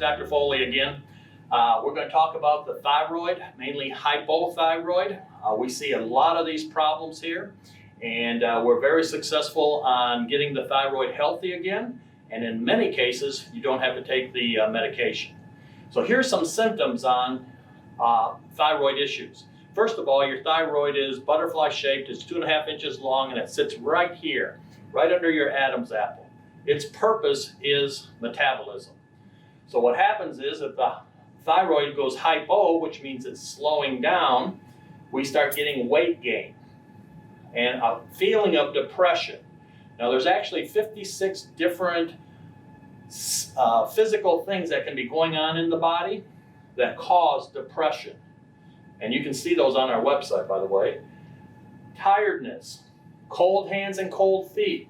Dr. Foley again. We're going to talk about the thyroid, mainly hypothyroid. We see a lot of these problems here, and we're very successful on getting the thyroid healthy again. And in many cases, you don't have to take the medication. So here's some symptoms on thyroid issues. First of all, your thyroid is butterfly shaped, it's 2.5 inches long, and it sits right here, right under your Adam's apple. Its purpose is metabolism. So what happens is if the thyroid goes hypo, which means it's slowing down, we start getting weight gain and a feeling of depression. Now there's actually 56 different physical things that can be going on in the body that cause depression. And you can see those on our website, by the way. Tiredness, cold hands and cold feet.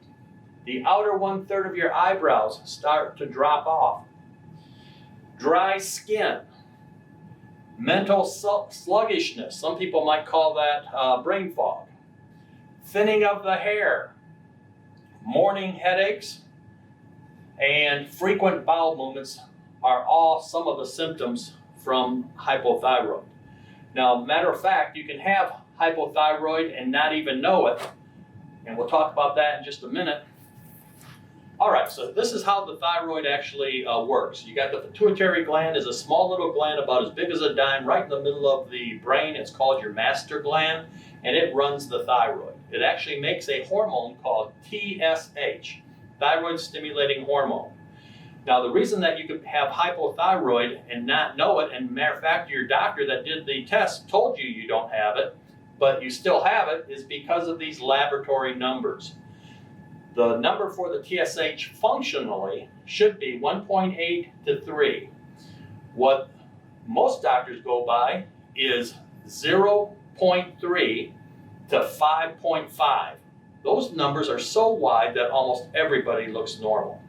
The outer 1/3 of your eyebrows start to drop off. Dry skin. Mental sluggishness. Some people might call that brain fog. Thinning of the hair. Morning headaches. And frequent bowel movements are all some of the symptoms from hypothyroid. Now, matter of fact, you can have hypothyroid and not even know it. And we'll talk about that in just a minute. All right, so this is how the thyroid actually works. You got the pituitary gland is a small little gland about as big as a dime right in the middle of the brain. It's called your master gland, and it runs the thyroid. It actually makes a hormone called TSH, thyroid stimulating hormone. Now, the reason that you could have hypothyroid and not know it, and matter of fact, your doctor that did the test told you you don't have it, but you still have it, is because of these laboratory numbers. The number for the TSH functionally should be 1.8 to 3. What most doctors go by is 0.3 to 5.5. Those numbers are so wide that almost everybody looks normal.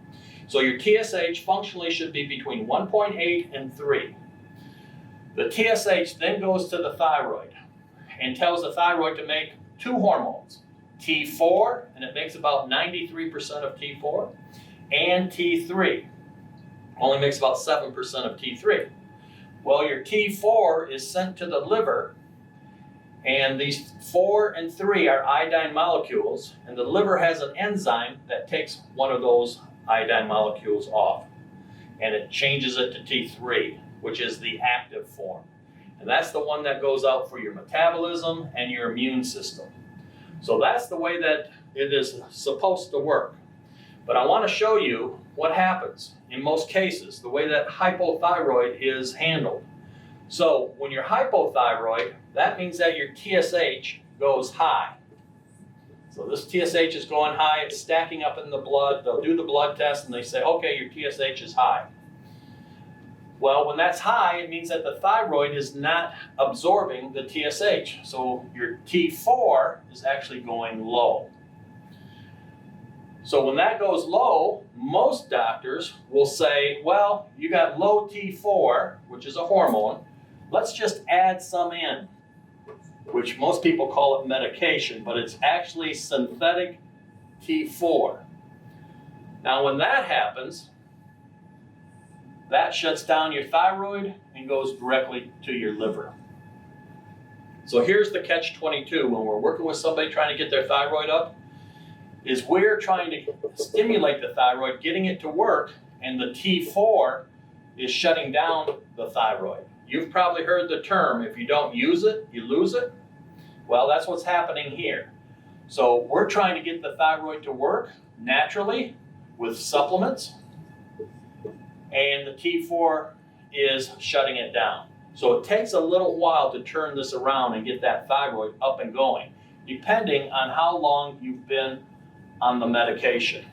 So your TSH functionally should be between 1.8 and 3. The TSH then goes to the thyroid and tells the thyroid to make two hormones. T4, and it makes about 93% of T4, and T3, only makes about 7% of T3. Well, your T4 is sent to the liver, and these 4 and 3 are iodine molecules, and the liver has an enzyme that takes one of those iodine molecules off, and it changes it to T3, which is the active form. And that's the one that goes out for your metabolism and your immune system. So that's the way that it is supposed to work. But I want to show you what happens in most cases, the way that hypothyroid is handled. So when you're hypothyroid, that means that your TSH goes high. So this TSH is going high, it's stacking up in the blood. They'll do the blood test and they say, okay, your TSH is high. Well, when that's high, it means that the thyroid is not absorbing the TSH. So your T4 is actually going low. So when that goes low, most doctors will say, well, you got low T4, which is a hormone. Let's just add some in, which most people call it medication, but it's actually synthetic T4. Now, when that happens, that shuts down your thyroid and goes directly to your liver. So here's the catch-22 when we're working with somebody trying to get their thyroid up, is we're trying to stimulate the thyroid, getting it to work, and the T4 is shutting down the thyroid. You've probably heard the term, if you don't use it, you lose it. Well, that's what's happening here. So we're trying to get the thyroid to work naturally with supplements, and the T4 is shutting it down. So it takes a little while to turn this around and get that thyroid up and going, depending on how long you've been on the medication.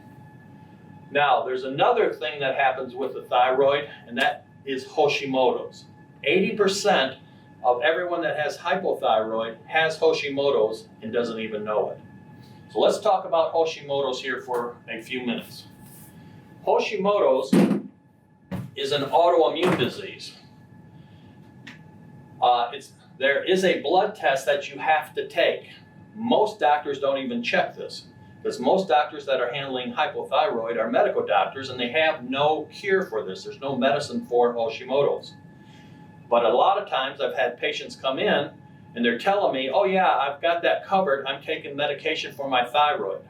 Now, there's another thing that happens with the thyroid, and that is Hashimoto's. 80% of everyone that has hypothyroid has Hashimoto's and doesn't even know it. So let's talk about Hashimoto's here for a few minutes. Hashimoto's is an autoimmune disease. There is a blood test that you have to take. Most doctors don't even check this. Because most doctors that are handling hypothyroid are medical doctors, and they have no cure for this. There's no medicine for Hashimoto's. But a lot of times I've had patients come in and they're telling me, oh yeah, I've got that covered. I'm taking medication for my thyroid.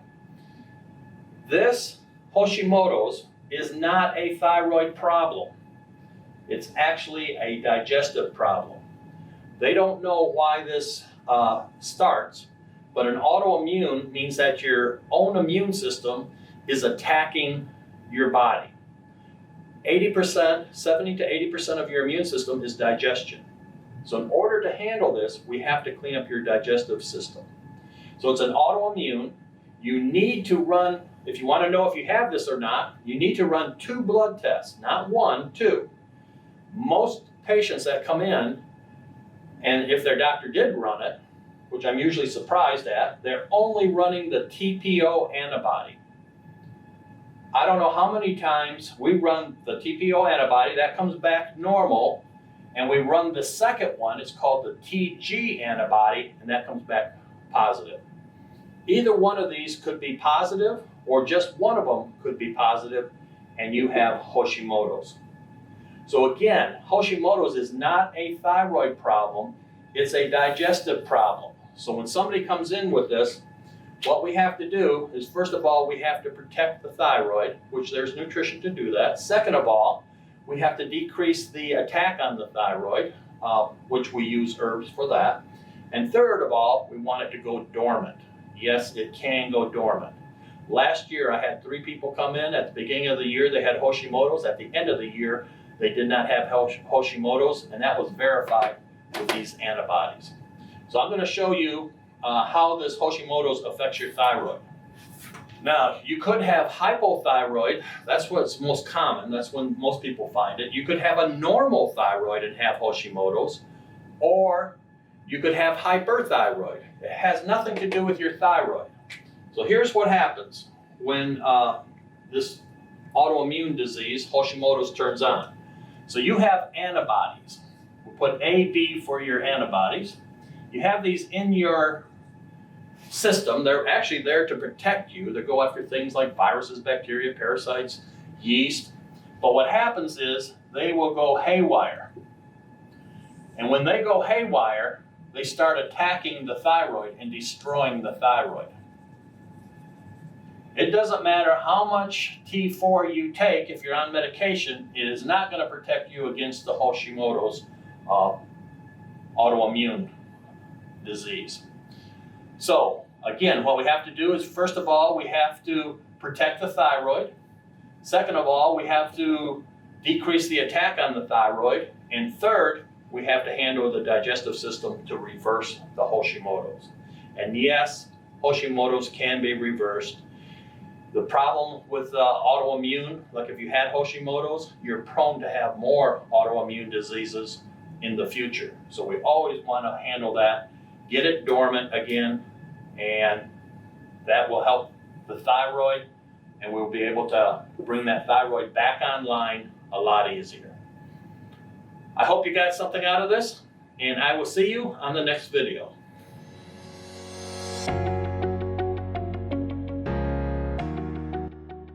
This Hashimoto's is not a thyroid problem. It's actually a digestive problem. They don't know why this starts, but an autoimmune means that your own immune system is attacking your body. 70 to 80% of your immune system is digestion. So in order to handle this, we have to clean up your digestive system. So it's an autoimmune. You need to run, if you want to know if you have this or not, you need to run 2 blood tests, not 1, 2. Most patients that come in, and if their doctor did run it, which I'm usually surprised at, they're only running the TPO antibody. I don't know how many times we run the TPO antibody, that comes back normal, and we run the second one, it's called the TG antibody, and that comes back positive. Either one of these could be positive, or just one of them could be positive, and you have Hashimoto's. So again, Hashimoto's is not a thyroid problem, it's a digestive problem. So when somebody comes in with this, what we have to do is, first of all, we have to protect the thyroid, which there's nutrition to do that. Second of all, we have to decrease the attack on the thyroid, which we use herbs for that. And third of all, we want it to go dormant. Yes, it can go dormant. Last year, I had 3 people come in. At the beginning of the year, they had Hashimoto's. At the end of the year, they did not have Hashimoto's, and that was verified with these antibodies. So I'm going to show you how this Hashimoto's affects your thyroid. Now, you could have hypothyroid. That's what's most common. That's when most people find it. You could have a normal thyroid and have Hashimoto's, or you could have hyperthyroid. It has nothing to do with your thyroid. So here's what happens when this autoimmune disease, Hashimoto's, turns on. So you have antibodies. We'll put A, B for your antibodies. You have these in your system. They're actually there to protect you. They go after things like viruses, bacteria, parasites, yeast. But what happens is they will go haywire. And when they go haywire, they start attacking the thyroid and destroying the thyroid. It doesn't matter how much T4 you take, if you're on medication, it is not going to protect you against the Hashimoto's autoimmune disease. So again, what we have to do is, first of all, we have to protect the thyroid. Second of all, we have to decrease the attack on the thyroid. And third, we have to handle the digestive system to reverse the Hashimoto's. And yes, Hashimoto's can be reversed. The problem with autoimmune, like if you had Hashimoto's, you're prone to have more autoimmune diseases in the future. So we always want to handle that, get it dormant again, and that will help the thyroid, and we'll be able to bring that thyroid back online a lot easier. I hope you got something out of this, and I will see you on the next video.